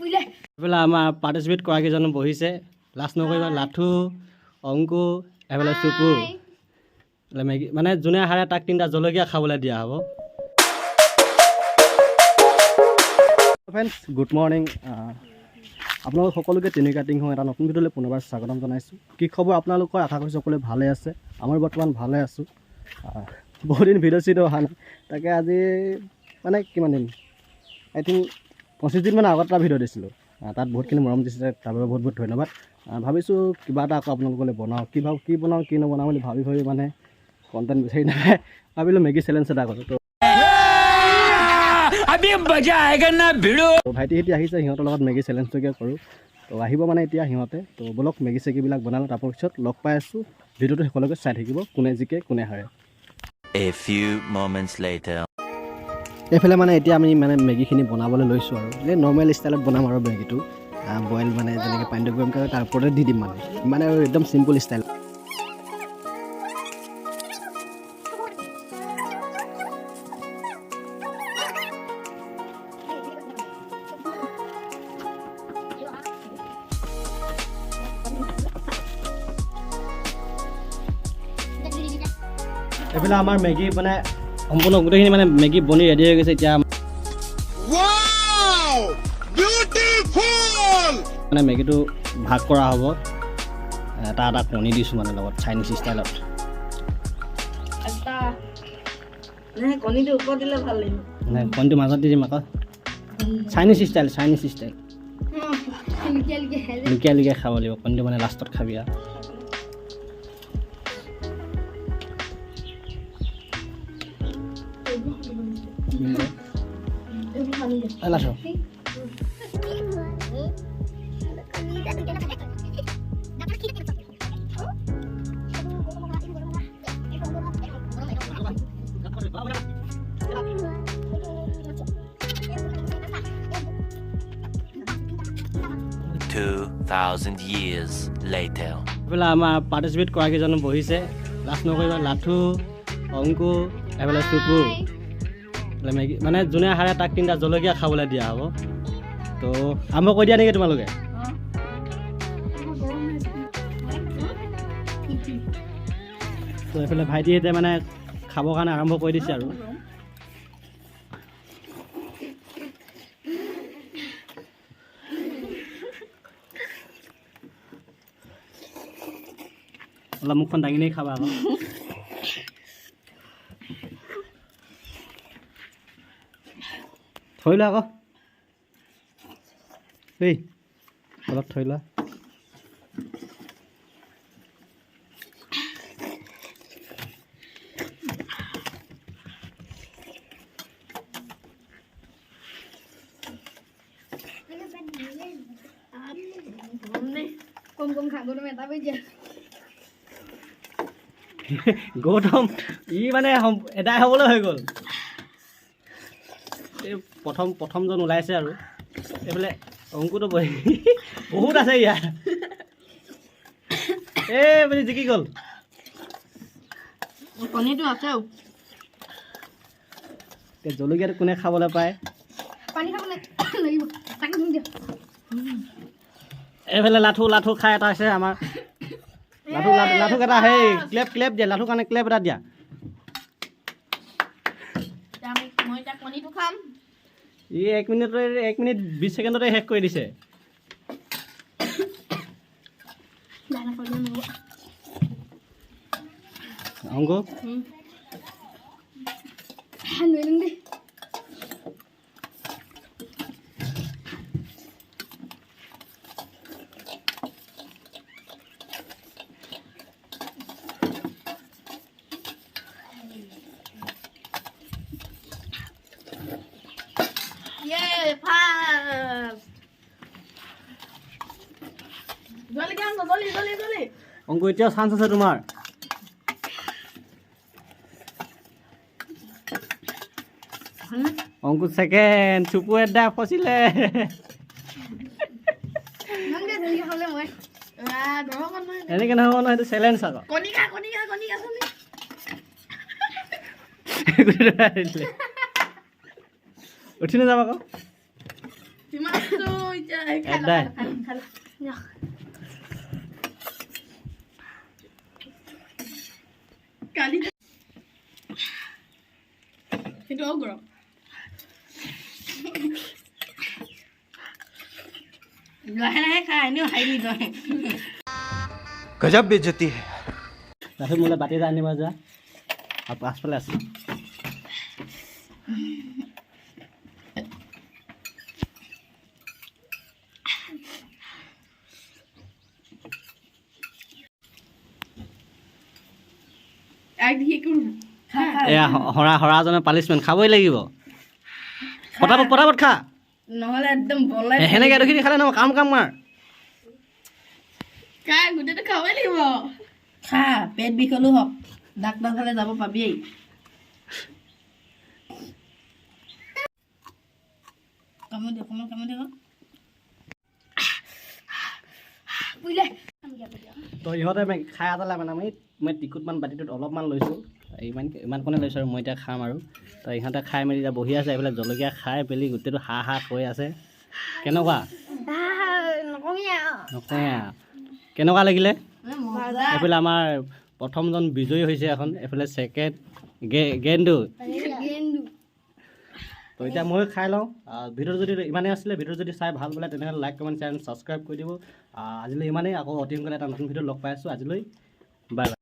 এফালে আমাৰ পাৰ্টিচিপেট কৰা কেইজন বহিছে লাষ্ট নকৰিবা লাঠু অংকু এফালে চুপু মেগী মানে যোনে হাৰে তাক 3টা জলকীয়া খাবলৈ দিয়া হ'ব ফ্ৰেণ্ডছ গুড মৰ্ণিং আপোনালোক সকলোকে টিংখং টিংখং এটা নতুন ভিডিঅ'লৈ পুনৰবাৰ স্বাগতম জনাইছোঁ কি খবৰ আপোনালোকৰ আশা কৰিছোঁ সকলোৱে ভালে আছে আমাৰ বৰ্তমান ভালে আছোঁ বহুত দিন ভিডিঅ' চিডিঅ' অহা নাই তাকে আজি মানে কিমান দিন আই থিংক 25 দিনমান আগত এটা ভিডিঅ' দিছিলোঁ তাত বহুতখিনি মৰম দিছিলে তাৰ বাবে বহুত বহুত ধন্যবাদ ভাবিছোঁ কিবা এটা আকৌ আপোনালোকলৈ বনাওঁ কি বনাওঁ কি নবনাওঁ বুলি ভাবি মানে কণ্টেণ্ট বিচাৰি নাপায় ভাবিলোঁ মেগী চেলেঞ্জ এটা কৰোঁ তো ভাইটিহঁতি আহিছে সিহঁতৰ লগত মেগী চেলেঞ্জটোকে কৰোঁ তো আহিব মানে এতিয়া সিহঁতে তো বলক মেগী চেগীবিলাক বনালোঁ তাৰপিছত লগ পাই আছোঁ ভিডিঅ'টো শেষলৈকে চাই থাকিব কোনে জিকে কোনে হাৰে A few moments later এইফালে মানে এতিয়া আমি মানে মেগীখিনি বনাবলৈ লৈছোঁ আৰু এই নৰ্মেল ষ্টাইলত বনাম আৰু মেগীটো বইল মানে যেনেকৈ পানীটো গৰম কৰে তাৰ ওপৰতে দি দিম মানে আৰু একদম চিম্পল ষ্টাইল এইফালে আমাৰ মেগী মানে সম্পূৰ্ণ গোটেইখিনি মানে মেগী বনি ৰেডি হৈ গৈছে এতিয়া মানে মেগীটো ভাগ কৰা হ'ব এটা এটা কণী দিছোঁ মানে লগত চাইনিজ ষ্টাইলত কণীটো ওপৰত দিলে ভাল লাগিব নাই কণীটো মাজত দি দিম আকৌ চাইনিজ ষ্টাইল লুকিয়াই লুকিয়াই খাব লাগিব কণীটো মানে লাষ্টত খাবি আৰু লাঠু 2,000 years later এফালে আমাৰ পাৰ্টিচিপেট কৰা কেইজন বহিছে লাষ্ট নকৰিবা লাঠু অংকু এফালে চুপু মেগী মানে যোনে হাৰে তাক 3টা জলকীয়া খাবলৈ দিয়া হ'ব তো আৰম্ভ কৰি দিয়া নেকি তোমালোকে তো এইফালে ভাইটিহঁতে মানে খাবৰ কাৰণে আৰম্ভ কৰি দিছে আৰু অলপ মুখখন দাঙি নি খাবা আকৌ থৈ লোৱা আকৌ এই অলপ থৈ লোৱা কম খাব এটা বেজা গৌতম ই মানে এদাই হ'বলৈ হৈ গ'ল এই প্ৰথমজন ওলাইছে আৰু এইফালে অংকুটো বহুত আছে ইয়াত এই বুলি জিকি গ'ল কণীটো আছে জলকীয়াটো কোনে খাবলৈ পায় পানী খাব লাগিব এইফালে লাঠু খাই এটা আছে আমাৰ লাঠু এটা সেই ক্লেপ দিয়া লাঠু কাৰণে ক্লেপ এটা দিয়া মই এতিয়া কণীটো খাম ই 1 মিনিট 20 ছেকেণ্ডতে শেষ কৰি দিছে অংক অংক এতিয়াও চান্স আছে তোমাৰ অংকু সেকেন্ড চুপু এটা ফচিলে এনেকে নহ'ব নহয় এইটো চেলেঞ্জ আকৌ উঠি নাযাব আকৌ Timasto, Edai. Kalau. Ya. Kali. Itu ogro. Lain-lain kan ini hai di doang. गजब बेइज्जती है তাৰপিছত মোলৈ বাতি এটা আনিবা যোৱা আৰু পাছফালে আছে এয়া হৰাজনে পানিচমেণ্ট খাবই লাগিব পটাপট খা নহলে একদম বলাই সেনেকৈ এডোখিনি খালে নহয় কাম মাৰ কাই গোটেইটো খাবই লাগিব খা পেট বিষ হলেও হওক ডাক্তৰ ফালে যাব পাবি কামত বুইলে তো ইহঁতে খাই আদালে মানে মই টিকুটমান বাতিটোত অলপমান লৈছোঁ ইমান কোনে লৈছোঁ আৰু মই এতিয়া খাম আৰু তো ইহঁতে খাই মেলি এতিয়া বহি আছে এইফালে জলকীয়া খাই পেলি গোটেইটো হাঁহ কৈ আছে কেনেকুৱা নকওঁ কেনেকুৱা লাগিলে এইফালে আমাৰ প্ৰথমজন বিজয়ী হৈছে এখন এইফালে ছেকেণ্ড গেন্দু তো এতিয়া মই খাই লওঁ ভিডিঅ'টো যদি ইমানেই আছিলে ভিডিঅ'টো যদি চাই ভাল পালে তেনেহ'লে লাইক কমেণ্ট শ্বেয়াৰ ছাবস্ক্ৰাইব কৰি দিব আজিলৈ ইমানেই আকৌ অতি সোনকালে এটা নতুন ভিডিঅ' লগ পাই আছোঁ আজিলৈ বাই বাই